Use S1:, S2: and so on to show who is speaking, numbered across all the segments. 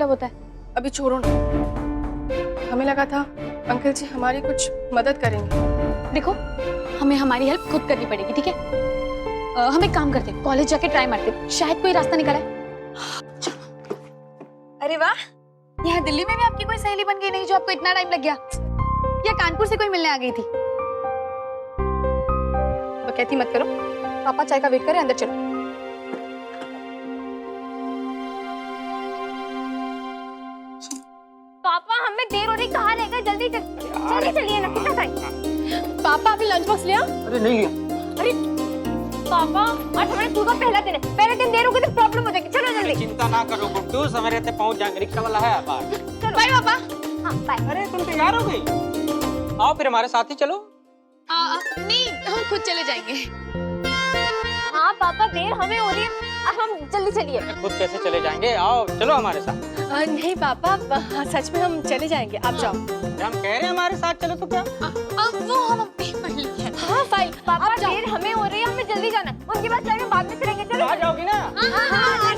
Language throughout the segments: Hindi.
S1: मतलब होता है?
S2: अभी छोड़ो ना, हमें लगा था अंकल जी हमारी कुछ मदद करेंगे।
S1: देखो, हमें हमारी हेल्प खुद करनी पड़ेगी, ठीक है? हम एक काम करते, कॉलेज जाके ट्राई मारते, शायद कोई रास्ता निकला है। अरे वाह, यहाँ दिल्ली में भी आपकी कोई सहेली बन गई नहीं जो आपको इतना टाइम लग गया, या कानपुर से कोई मिलने आ गई थी?
S2: तो कहती मत करो,
S1: पापा चाय का वेट करें, अंदर चलो।
S3: पापा हमें देर हो रही, कहाँ रह गए? जल्दी जल्दी चलिए ना, कितना टाइम?
S2: पापा अभी लंच बॉक्स लिया?
S4: अरे नहीं लिया।
S3: अरे पापा, आज हमारे स्कूल का पहला दिन है, पहले दिन देर हो गई तो प्रॉब्लम हो जाएगी। चलो जल्दी।
S4: चिंता ना करो गुड्डू, समय रहते पहुंच जाएंगे, रिक्शा वाला है बाहर।
S3: चलो
S1: बाय पापा।
S3: हाँ बाय।
S4: अरे तुम तैयार हो गई? आओ फिर हमारे साथ ही चलो।
S1: नहीं, हम खुद चले जाएंगे।
S3: हाँ पापा, देर हमें हो रही है, अब हम जल्दी चलिए।
S4: खुद कैसे चले जाएंगे? आओ चलो हमारे साथ।
S2: नहीं पापा, सच में हम चले जाएंगे, आप जाओ।
S4: हम कह रहे हैं हमारे साथ चलो तो क्या?
S1: वो हम अपनी फाइल है।
S3: हाँ फाइल। पापा देर हमें हो रही है, हमें जल्दी जाना है, उनके बाद चाय में बाद में चलेंगे। चलो
S4: आ जाओगी ना?
S3: हाँ,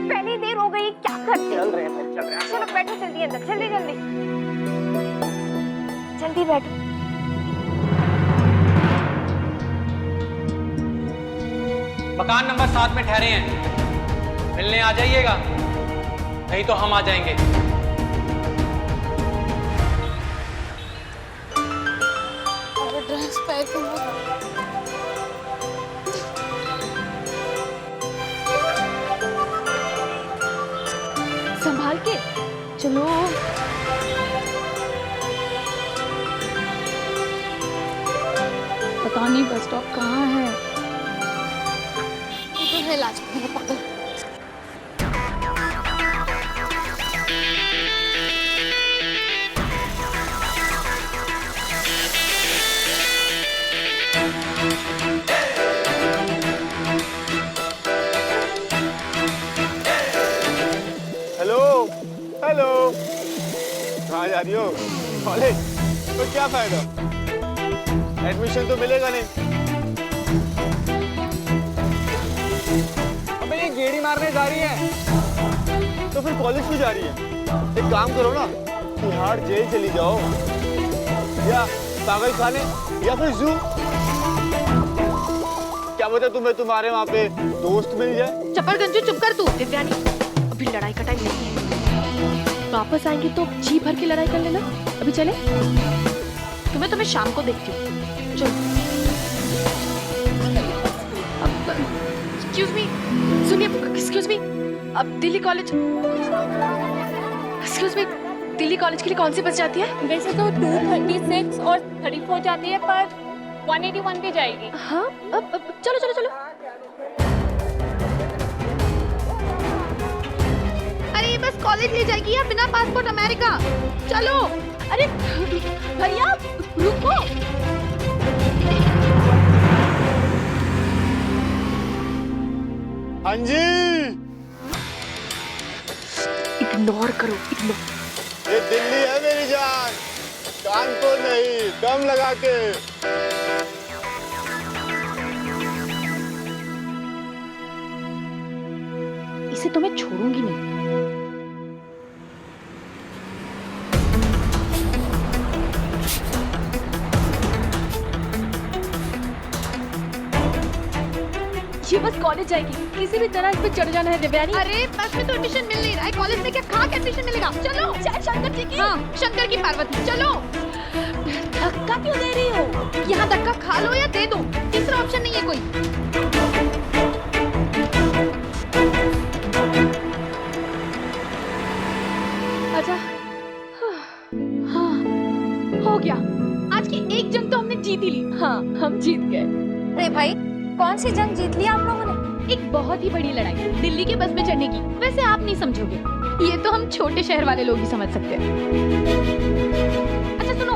S3: पहली देर हो गई, क्या करते?
S4: चल रहे हैं, चल रहे हैं।
S3: चलो बैठो जल्दी अंदर, जल्दी जल्दी जल्दी बैठो।
S5: मकान नंबर 7 में ठहरे हैं, मिलने आ जाइएगा, नहीं तो हम आ जाएंगे।
S1: ड्रेस पैक संभाल के चलो। पता नहीं बस स्टॉप कहाँ है। तो है लाजपत नगर, पागल।
S6: हेलो हेलो, कहाँ जा रही हो? कॉलेज? तो क्या फायदा, एडमिशन तो मिलेगा नहीं।
S4: अबे ये गेड़ी मारने जा रही है।
S6: तो फिर कॉलेज क्यों जा रही है? एक काम करो ना, तिहाड़ जेल चली जाओ, या पागल खाने, या फिर जू। क्या पता तुम्हें तुम्हारे वहाँ पे दोस्त मिल जाए।
S2: चप्पल गंजू, चुप कर तू। दिव्यानी, अभी लड़ाई का टाइम नहीं है, वापस आएंगे तो जी भर की लड़ाई कर लेना। अभी चले? तुम्हें शाम को देखती हूँ। चलो। एक्सक्यूज मी, सुनिए, एक्सक्यूज मी, अब Delhi college, excuse me, Delhi college के लिए कौन सी बस जाती है?
S3: वैसे तो 236 और 34 जाती है, पर 181 भी जाएगी।
S2: हाँ, अब चलो चलो चलो।
S1: अरे ये बस कॉलेज ले जाएगी या बिना पासपोर्ट अमेरिका? चलो। अरे भैया रुको।
S6: हाँ जी,
S2: इग्नोर करो, इग्नोर।
S6: ये दिल्ली है मेरी जान, कानपुर नहीं, दम लगा के।
S2: इसे तो मैं छोड़ूंगी नहीं। ये बस कॉलेज जाएगी, किसी भी तरह इस पे चढ़ जाना है दिव्यानी।
S1: अरे बस में तो एडमिशन मिल नहीं रहा है, कॉलेज में क्या खा के एडमिशन मिलेगा? चलो। शंकर जी की? हाँ, शंकर की पार्वती। चलो। धक्का क्यों दे रही हो? यहाँ धक्का खा लो या दे दो, तीसरा ऑप्शन नहीं है कोई। आजा। हाँ, हो गया। आज की एक जंग तो हमने जीत ही ली। हाँ, हम जीत गए।
S3: अरे भाई, कौन सी जंग जीत ली आप लोगों ने?
S1: एक बहुत ही बड़ी लड़ाई, दिल्ली के बस में चढ़ने की। वैसे आप नहीं समझोगे, ये तो हम छोटे शहर वाले लोग ही समझ सकते हैं। अच्छा सुनो,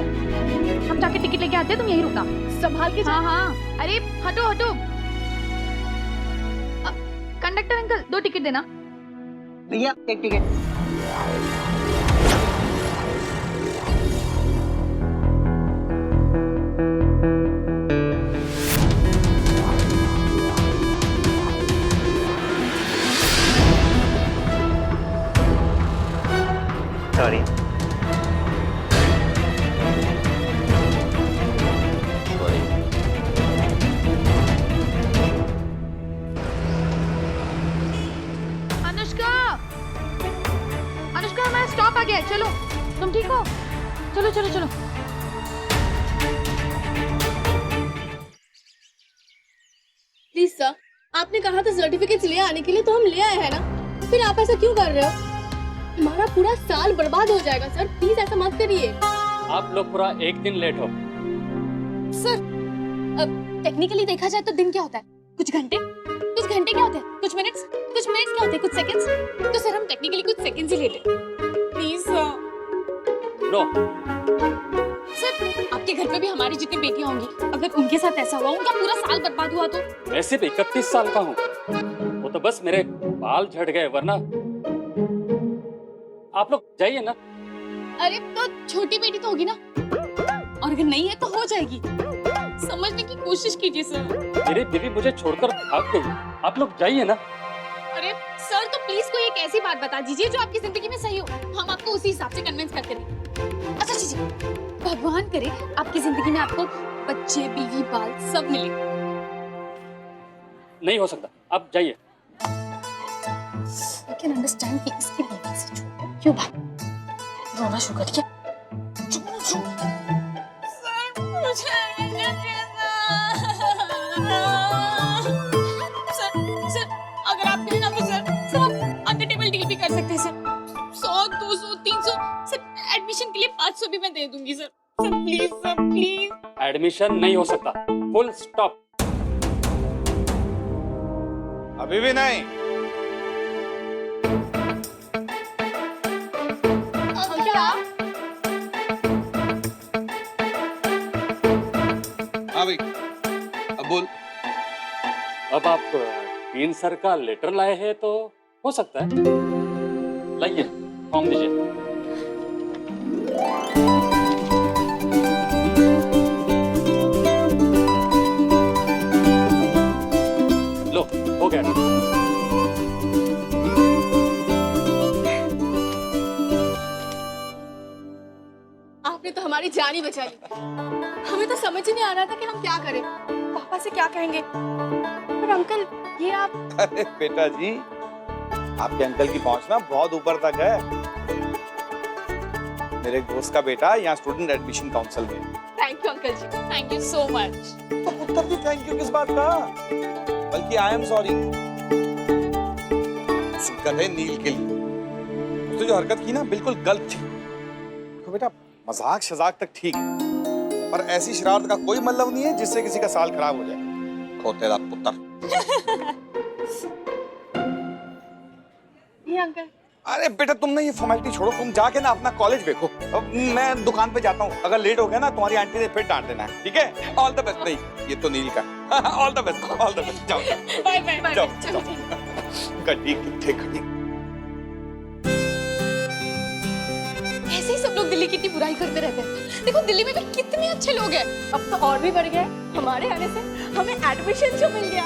S1: हम जाके टिकट लेके आते हैं, तुम यहीं रुकना, संभाल के। हाँ हाँ, अरे हटो हटो। कंडक्टर अंकल, 2 टिकट देना।
S4: भैया एक टिकट।
S1: चलो चलो।
S2: प्लीज सर, आपने कहा था सर्टिफिकेट्स ले आने के लिए, तो हम ले आए हैं ना। फिर आप ऐसा क्यों कर रहे हो? हमारा पूरा साल बर्बाद हो जाएगा सर, प्लीज ऐसा मत करिए।
S5: आप लोग पूरा एक दिन लेट हो।
S1: सर, टेक्निकली देखा जाए तो दिन क्या होता है? कुछ घंटे क्या होते हैं? कुछ मिनट्स क्या होते हैं? कुछ सेकंड्स। तो सर हम टेक्निकली कुछ सेकंड्स ही लेते हैं। Please sir.
S5: नो,
S1: सर आपके घर पे भी हमारी जितनी बेटियां होंगी, अगर उनके साथ ऐसा हुआ, उनका पूरा साल बर्बाद हुआ तो?
S5: मैं सिर्फ 31 साल का हूँ। वो तो बस मेरे बाल झड़ गए, वरना आप लोग जाइए ना।
S1: अरे तो छोटी बेटी तो होगी ना, और अगर नहीं है तो हो जाएगी। समझने की कोशिश कीजिए सर।
S5: मेरी बीवी मुझे छोड़कर भाग गई, आप लोग जाइए ना।
S1: अरे सर तो प्लीज कोई एक ऐसी बात बता दीजिए जो आपकी जिंदगी में सही हो, हम आपको उसी हिसाब से कन्विंस करते रहें। अच्छा जी, भगवान करे आपकी जिंदगी में आपको बच्चे, बीवी, बाल सब मिले।
S5: नहीं हो सकता, आप जाइए।
S1: I can understand कि इसकी बीवी से छूट क्यों भाई रोना शुरू कर दिया। सर मुझे सर अगर आप कहें ना तो सर हम अंडर टेबल डील भी कर सकते हैं सर। 100, 200, 300 सर एडमिशन के लिए 500 भी मैं दे दूंगी सर। Sir please.
S5: एडमिशन नहीं हो सकता, फुल स्टॉप।
S6: अभी भी नहीं। हाँ भाई, अब बोल।
S5: अब आप डीन सर का लेटर लाए हैं तो हो सकता है। लाइए, फॉर्म दीजिए। लो, हो गया।
S2: आपने तो हमारी जान ही बचा ली। हमें तो समझ ही नहीं आ रहा था कि हम क्या करें, पापा से क्या कहेंगे। पर अंकल, ये आप।
S6: अरे बेटा जी, आपके अंकल की पहुंच ना बहुत ऊपर तक है। मेरे एक दोस्त का बेटा यहाँ स्टूडेंट एडमिशन काउंसिल में।
S2: Thank you uncle ji, thank you so much.
S6: तो पुत्र भी थैंक यू किस बात का, बल्कि आई एम सॉरी। गधे नील के लिए उसने जो हरकत की ना बिल्कुल गलत थी। तो बेटा मजाक शजाक तक ठीक है, पर ऐसी शरारत का कोई मतलब नहीं है जिससे किसी का साल खराब हो जाए। खोतेला पुत्र।
S2: ये अंकल।
S6: अरे बेटा तुम ना ये फॉर्मेलिटी छोड़ो, तुम जाके ना अपना कॉलेज देखो। अब मैं दुकान पे जाता हूँ, अगर लेट हो गया ना तुम्हारी आंटी ने फिर डांट देना है, ठीक है? All the best. नहीं, ये तो नील का। All the best, all the best. जाओ
S2: बाय बाय।
S6: जाओ।
S2: चलो ठीक।
S6: गड्डी कितने खड़ी।
S1: ऐसे ही सब लोग दिल्ली की इतनी बुराई करते रहते हैं। देखो दिल्ली में भी कितने अच्छे लोग हैं।
S2: अब तो और भी बढ़ गया। हमारे आने से हमें एडमिशन जो मिल गया।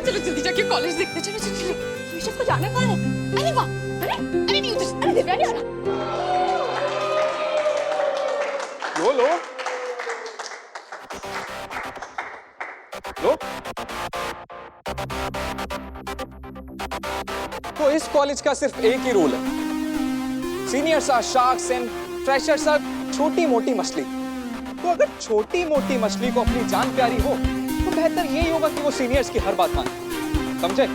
S1: चलो जल्दी जाके कॉलेज देखते हैं। चलो चलो चलो।
S2: विशेष को जाना कहाँ है?
S1: अरे वाह, अरे नहीं उधर।
S2: अरे दिव्या नहीं आना।
S6: लो लो लो।
S7: तो इस कॉलेज का सिर्फ एक ही रूल है, seniors are sharks and freshers are छोटी मोटी मछली। तो अगर छोटी मोटी मछली को अपनी जान प्यारी हो तो बेहतर यही होगा कि वो सीनियर्स की हर बात माने, समझे?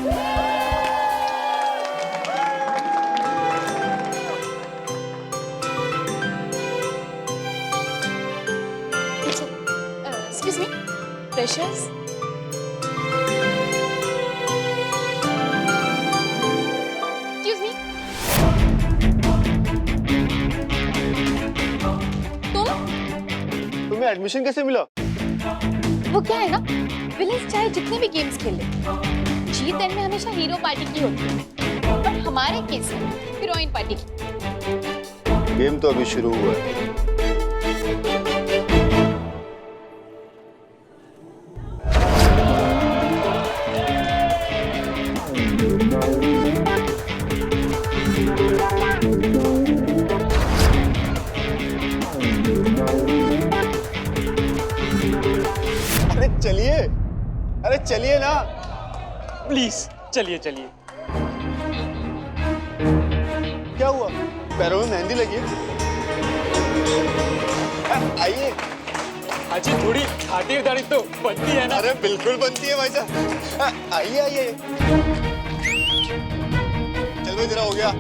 S1: Excuse me, freshers. Excuse me,
S6: तुम्हें एडमिशन कैसे मिला?
S1: वो क्या है ना, विलेंस चाहे जितने भी गेम्स खेल ले, जीत एंड में हमेशा हीरो पार्टी की होती है, पर हमारे केस में हीरोइन पार्टी की।
S6: गेम तो अभी शुरू हुआ है। अरे चलिए ना,
S7: प्लीज चलिए चलिए।
S6: क्या हुआ? पैरों में मेहंदी लगी है?
S8: आइए।
S5: हाजी थोड़ी खातिरदारी तो बनती है ना।
S8: अरे बिल्कुल बनती है भाई साहब। आइए आइए। चल भाई तेरा हो गया।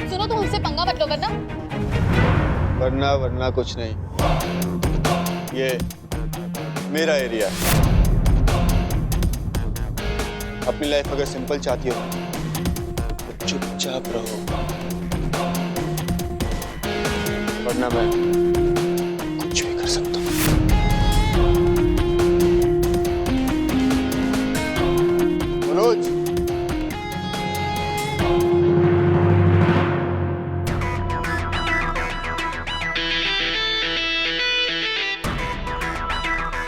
S1: सुनो तुम हमसे पंगा मत लो वरना
S8: वरना कुछ नहीं, ये मेरा एरिया है। अपनी लाइफ अगर सिंपल चाहती हो तो चुपचाप रहो, वरना मैं कुछ भी कर सकता हूँ। मनोज,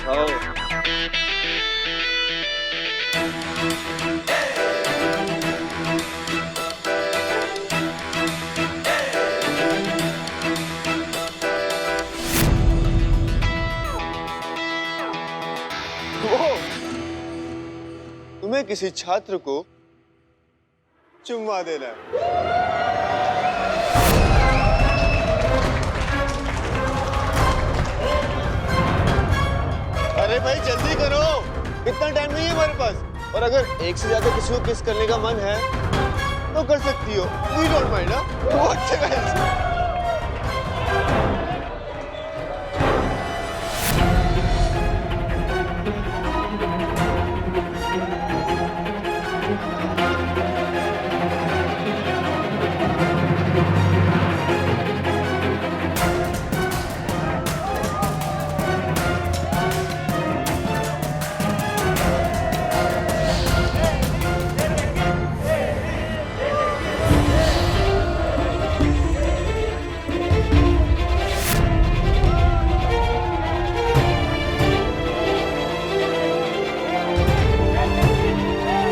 S8: आओ। तुम्हें किसी छात्र को चुम्मा देना है। अरे भाई जल्दी करो, इतना टाइम नहीं है हमारे पास। और अगर एक से ज्यादा किसी को किस करने का मन है तो कर सकती हो, वी डोंट माइंड।